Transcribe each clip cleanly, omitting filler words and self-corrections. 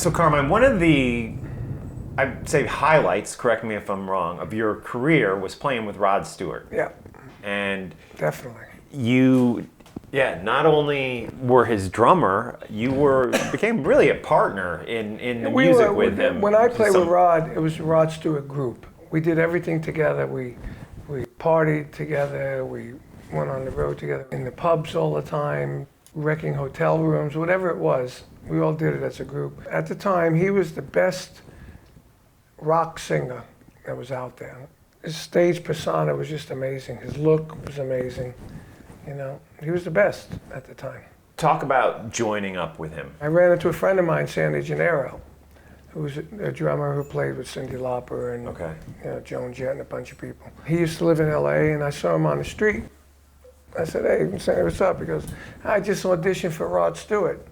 So Carmine, one of the, I'd say highlights, correct me if I'm wrong, of your career was playing with Rod Stewart. Yeah, And definitely. you, not only were his drummer, you became really a partner in the music with him. When I played with Rod, it was the Rod Stewart group. We did everything together. We partied together. We went on the road together in the pubs all the time, wrecking hotel rooms, whatever it was. We all did it as a group. At the time, he was the best rock singer that was out there. His stage persona was just amazing. His look was amazing. You know, he was the best at the time. Talk about joining up with him. I ran into a friend of mine, Sandy Gennaro, who was a drummer who played with Cyndi Lauper and you know, Joan Jett and a bunch of people. He used to live in LA, and I saw him on the street. I said, hey, Sandy, what's up? He goes, I just auditioned for Rod Stewart.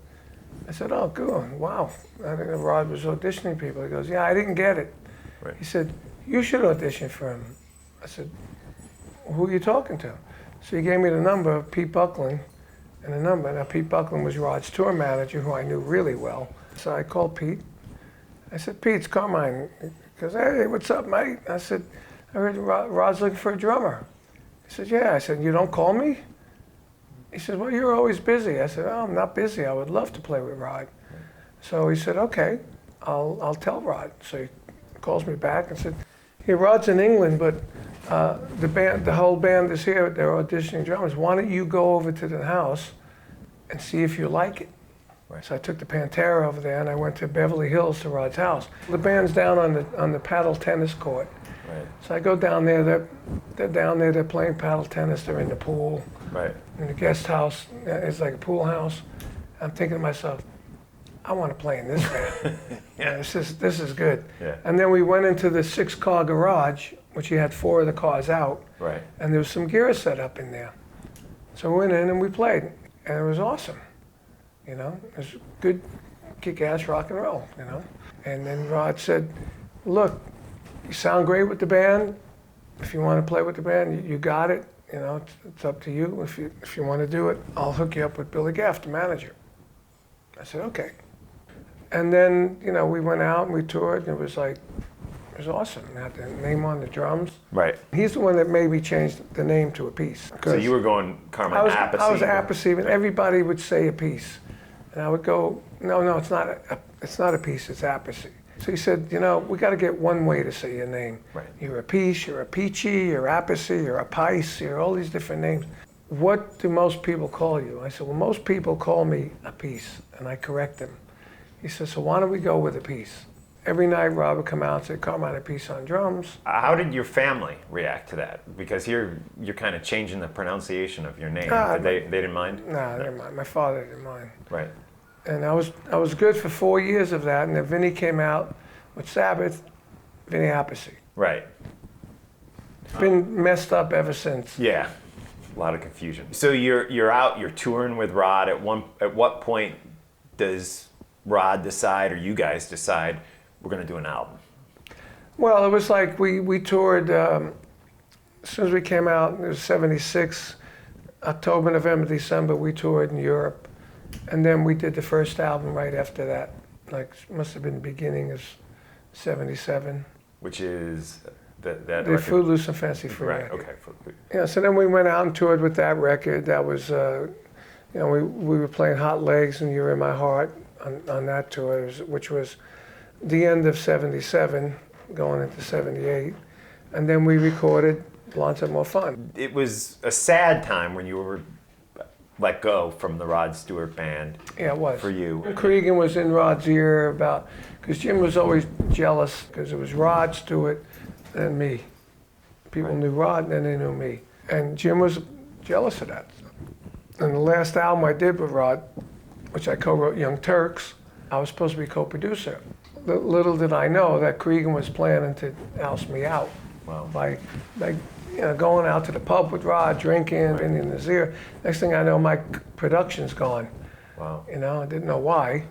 I said, oh, good, wow. I didn't know Rod was auditioning people. He goes, yeah, I didn't get it. Right. He said, you should audition for him. I said, who are you talking to? So he gave me the number of Pete Buckland and the number. Now, Pete Buckland was Rod's tour manager, who I knew really well. So I called Pete. I said, Pete, it's Carmine. He goes, hey, what's up, mate? I said, I heard Rod's looking for a drummer. He said, yeah. I said, you don't call me? He said, well, you're always busy. I said, oh, I'm not busy. I would love to play with Rod. So he said, okay, I'll tell Rod. So he calls me back and said, hey, Rod's in England, but the whole band is here. They're auditioning drummers. Why don't you go over to the house and see if you like it? Right. So I took the Pantera over there, and I went to Beverly Hills to Rod's house. The band's down on the paddle tennis court. Right. So I go down there. They're down there. They're playing paddle tennis. They're in the pool. Right. In the guest house. It's like a pool house. I'm thinking to myself, I want to play in this band. Yeah. This is good. Yeah. And then we went into the 6-car garage, which he had 4 of the cars out. Right. And there was some gear set up in there. So we went in and we played, and it was awesome. You know, it was good, kick-ass rock and roll. You know. And then Rod said, "Look, you sound great with the band. If you want to play with the band, you got it. You know, it's up to you. If you want to do it, I'll hook you up with Billy Gaff, the manager." I said, okay. And then, you know, we went out and we toured, and it was awesome. I had the name on the drums. Right. He's the one that made me change the name to Appice. So you were going Carmine Appice? I was Appice, and everybody would say Appice. And I would go, no, it's not Appice, it's Appice. So he said, you know, we got to get one way to say your name. Right. You're Appice, you're Appice, you're Appice, you're Appice, you're all these different names. What do most people call you? I said, well, most people call me Appice, and I correct them. He said, so why don't we go with Appice? Every night Rob would come out and say, Carmine Appice on drums. How did your family react to that? Because you're kind of changing the pronunciation of your name. They didn't mind? No, they didn't mind. My father didn't mind. Right. And I was good for 4 years of that, and then Vinny came out with Sabbath, Vinny Appice. Right. It's been messed up ever since. Yeah, a lot of confusion. So you're out, you're touring with Rod. At what point does Rod decide, or you guys decide, we're going to do an album? Well, it was like we toured, as soon as we came out, it was 76, October, November, December, we toured in Europe. And then we did the first album right after that. Like, must have been the beginning of 77. Which is the Footloose and Fancy Free. Right, okay. Yeah, so then we went out and toured with that record. That was, you know, we were playing Hot Legs and You're in My Heart on that tour, which was the end of 77, going into 78. And then we recorded Blondes Have More Fun. It was a sad time when you were let go from the Rod Stewart band. Yeah, it was. For you. Cregan was in Rod's ear because Jim was always jealous because it was Rod Stewart and me. People knew Rod and then they knew me. And Jim was jealous of that. And the last album I did with Rod, which I co-wrote Young Turks, I was supposed to be co-producer. Little did I know that Cregan was planning to oust me out. Wow. By you know, going out to the pub with Rod, drinking, being in his ear. Next thing I know, my production's gone. Wow. You know, I didn't know why,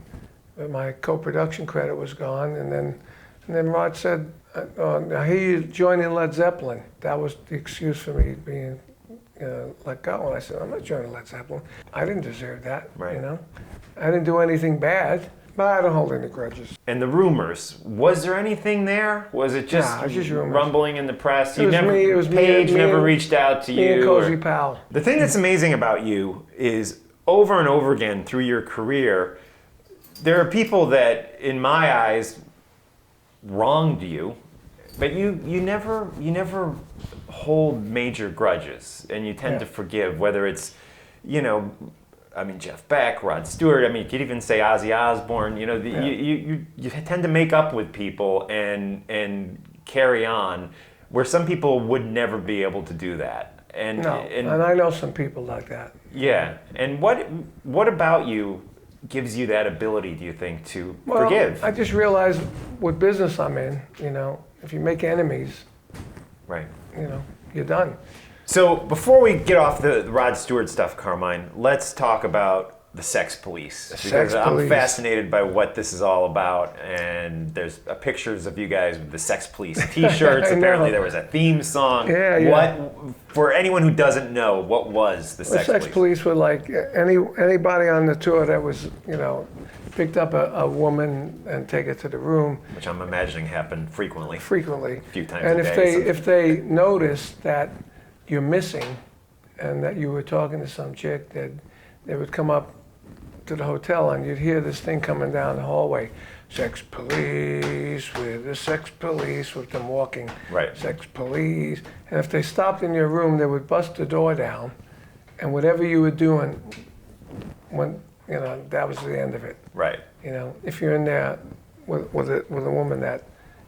but my co-production credit was gone. And then Rod said, I hear you joining Led Zeppelin. That was the excuse for me being let go. And I said, I'm not joining Led Zeppelin. I didn't deserve that, you know. I didn't do anything bad. But I don't hold any grudges. And the rumors, was there anything there? Was it just, Nah, just rumors. rumbling in the press? It was me, it was me, Paige me never and- reached out to Me you? and Cozy or- Pal. The thing that's amazing about you is over and over again through your career, there are people that, in my eyes, wronged you, but you never hold major grudges, and you tend to forgive, whether it's, I mean, Jeff Beck, Rod Stewart. I mean, you could even say Ozzy Osbourne. You tend to make up with people and carry on, where some people would never be able to do that. And I know some people like that. Yeah. And what about you gives you that ability, do you think, to Well, forgive? I just realized what business I'm in, if you make enemies, Right. you're done. So before we get off the Rod Stewart stuff, Carmine, let's talk about the Sex Police. Because I'm Police. fascinated by what this is all about, and there's pictures of you guys with the Sex Police T-shirts. I know. Apparently there was a theme song. Yeah. What, for anyone who doesn't know, what was the Sex Police? Police were like anybody on the tour that was, picked up a woman and take her to the room. Which I'm imagining happened frequently. Frequently. A few times and a if day. if they noticed that you're missing and that you were talking to some chick, they would come up to the hotel and you'd hear this thing coming down the hallway. Sex police, with the sex police, with them walking. Right. Sex police. And if they stopped in your room, they would bust the door down, and whatever you were doing, that was the end of it. Right. If you're in there with a woman that,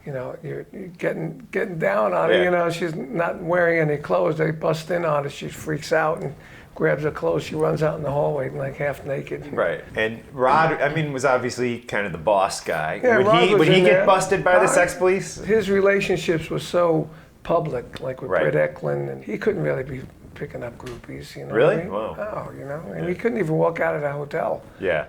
you're getting down on her, she's not wearing any clothes, they bust in on her, she freaks out and grabs her clothes, she runs out in the hallway like half naked. Right. And Rod, was obviously kind of the boss guy. Yeah, Rod was would he in get there. busted by the Sex Police? His relationships were so public, like with Right. Britt Eklund, and he couldn't really be picking up groupies, Really? what I mean? Wow. No, and he couldn't even walk out of the hotel. Yeah.